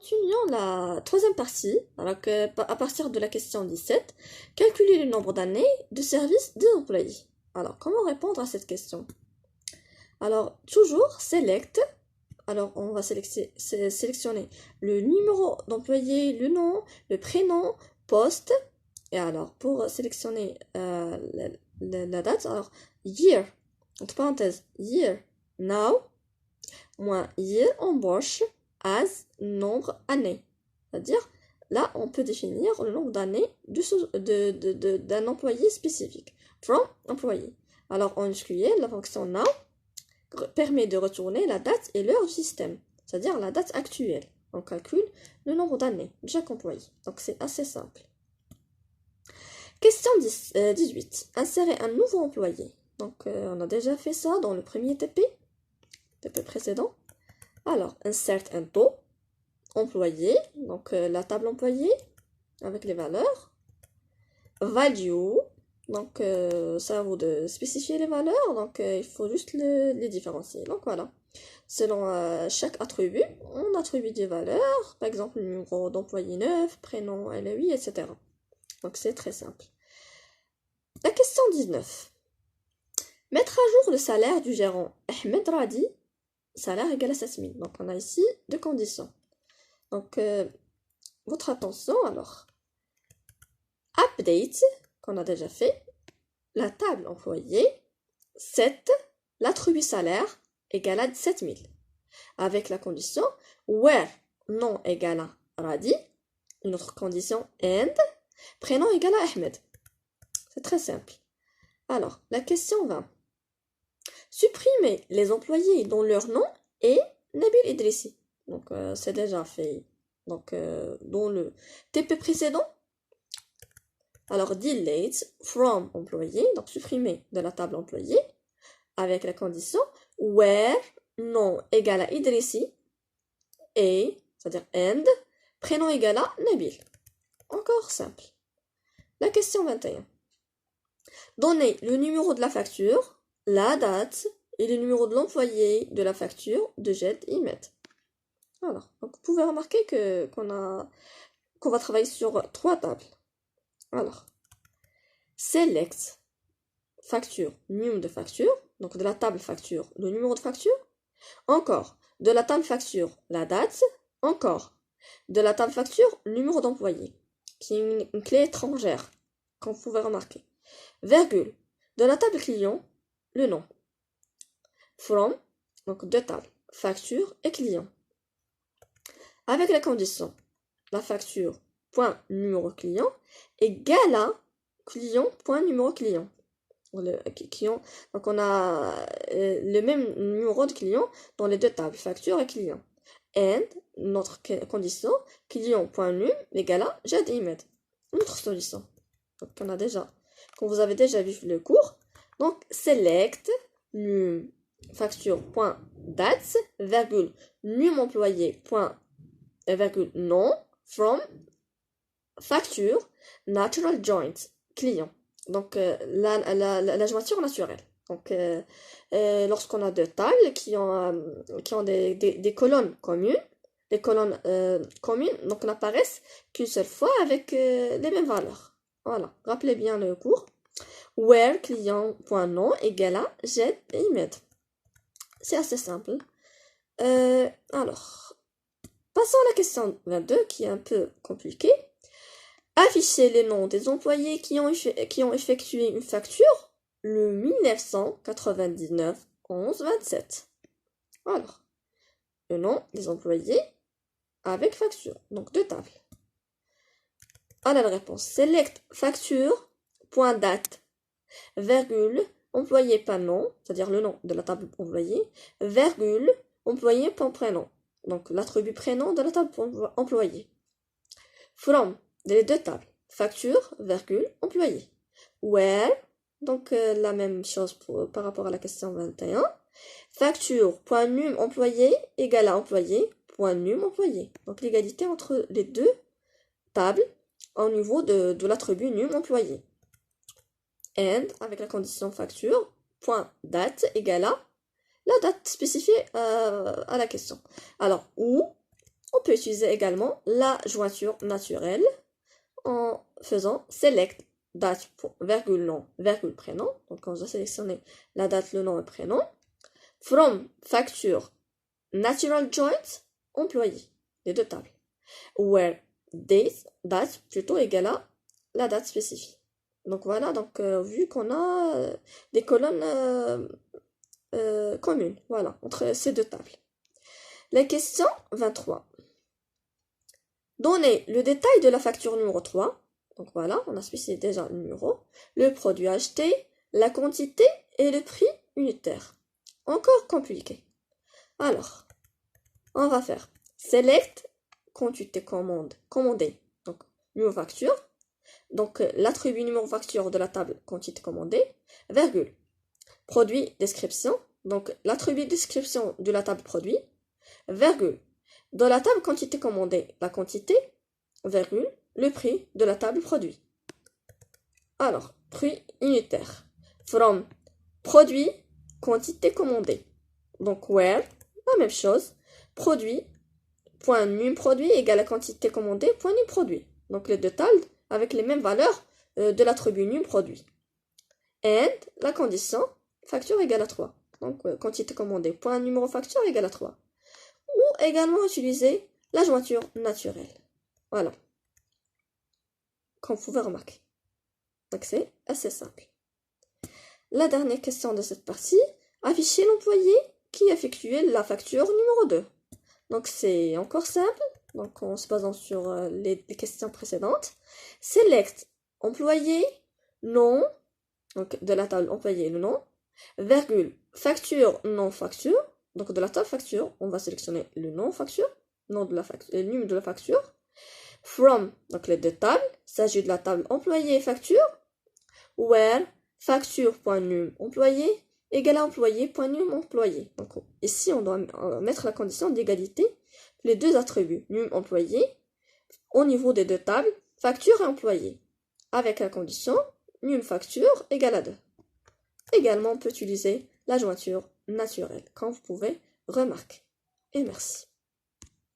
continuons la troisième partie, alors que, à partir de la question 17, calculer le nombre d'années de service des employés. Alors, comment répondre à cette question? Alors, toujours select. Alors, on va sélectionner le numéro d'employé, le nom, le prénom, poste. Et alors, pour sélectionner la date, alors, year, entre parenthèses, year, now, moins year, embauche, as, nombre, année. C'est-à-dire, là, on peut définir le nombre d'années d'un employé spécifique. From, employé. Alors, en SQL, la fonction now permet de retourner la date et l'heure du système, c'est-à-dire la date actuelle. On calcule le nombre d'années de chaque employé. Donc, c'est assez simple. Question 18. Insérer un nouveau employé. Donc, on a déjà fait ça dans le premier TP précédent. Alors, insert un taux, employé, donc la table employé avec les valeurs. Value, donc ça à vous de spécifier les valeurs, donc il faut juste les différencier. Donc voilà, selon chaque attribut, on attribue des valeurs, par exemple le numéro d'employé 9, prénom LEI, etc. Donc c'est très simple. La question 19. Mettre à jour le salaire du gérant Ahmed Radi, salaire égal à 7000. Donc on a ici deux conditions. Donc votre attention alors. Update, qu'on a déjà fait, la table employée, 7, l'attribut salaire égale à 7000. Avec la condition where nom égale à Radi, une autre condition and prénom égale à Ahmed. C'est très simple. Alors, la question 20. Supprimer les employés dont leur nom est Nabil Idrissi. Donc, c'est déjà fait. Donc, dans le TP précédent, alors delete from employé, donc supprimer de la table employé, avec la condition where nom égale à Idrissi et, c'est-à-dire and, prénom égale à Nabil. Encore simple. La question 21. Donner le numéro de la facture, la date et le numéro de l'employé de la facture de Jet et Met. Voilà. Donc vous pouvez remarquer qu'on va travailler sur 3 tables. Alors, select facture, numéro de facture, donc de la table facture, le numéro de facture. Encore, de la table facture, la date. Encore, de la table facture, le numéro d'employé, qui est une clé étrangère, comme vous pouvez remarquer. Virgule, de la table client, le nom. From, donc deux tables, facture et client. Avec la condition, la facture, point numéro client, égale à client, point numéro client. Donc on a le même numéro de client dans les deux tables, facture et client. And, notre condition, client.num égale à Jad Imed. Notre solution. Donc quand vous avez déjà vu le cours, donc select num facture.dates, virgule, num employé, virgule, nom, from, facture, natural joint, client. Donc, la jointure naturelle. Donc, lorsqu'on a deux tables qui ont des colonnes communes, les colonnes communes donc n'apparaissent qu'une seule fois avec les mêmes valeurs. Voilà, rappelez bien le cours. Where client.nom égale à Jet et Imed. C'est assez simple. Alors, passons à la question 22 qui est un peu compliquée. Afficher les noms des employés qui ont effectué une facture le 1999 11 27. Alors, le nom des employés avec facture, donc deux tables. Alors la réponse, select facture, point date, virgule, employé pas nom, c'est-à-dire le nom de la table employé, virgule, employé point prénom, donc l'attribut prénom de la table employé. From, les deux tables, facture, virgule, employé. Where, donc la même chose par rapport à la question 21. Facture, point num employé, égale à employé, point num employé. Donc l'égalité entre les deux tables au niveau de l'attribut num employé. And, avec la condition facture, point date égale à la date spécifiée à la question. Alors, où On peut utiliser également la jointure naturelle en faisant select date, virgule nom, virgule prénom. Donc on va sélectionner la date, le nom et le prénom. From facture natural joint, employé, les deux tables. Where date plutôt égale à la date spécifiée. Donc voilà, donc vu qu'on a des colonnes communes, voilà, entre ces deux tables. La question 23. Donnez le détail de la facture numéro 3. Donc voilà, on a spécifié déjà le numéro, le produit acheté, la quantité et le prix unitaire. Encore compliqué. Alors, on va faire select quantité commandée, donc numéro facture. Donc l'attribut numéro facture de la table quantité commandée, virgule, produit description, donc l'attribut description de la table produit, virgule, dans la table quantité commandée, la quantité, virgule, le prix de la table produit. Alors, prix unitaire, from, produit, quantité commandée. Donc where, la même chose, produit, point num produit égale à quantité commandée, point num produit. Donc les deux tables avec les mêmes valeurs de l'attribut num produit. And la condition, facture égale à 3. Donc quantité commandée, point numéro facture égale à 3. Ou également utiliser la jointure naturelle. Voilà. Comme vous pouvez remarquer. Donc c'est assez simple. La dernière question de cette partie, afficher l'employé qui effectuait la facture numéro 2. Donc c'est encore simple. Donc en se basant sur les questions précédentes. Select employé, nom, donc de la table employé le nom, virgule, facture, non facture. Donc de la table facture, on va sélectionner le nom facture, nom de la facture, le numéro de la facture. From, donc les deux tables, il s'agit de la table employé facture. Where, facture.num employé égale à employé.num employé. Donc ici on doit mettre la condition d'égalité les deux attributs num employé au niveau des deux tables facture et employé avec la condition num facture égale à 2. Également on peut utiliser la jointure naturelle comme vous pouvez remarquer. Et merci.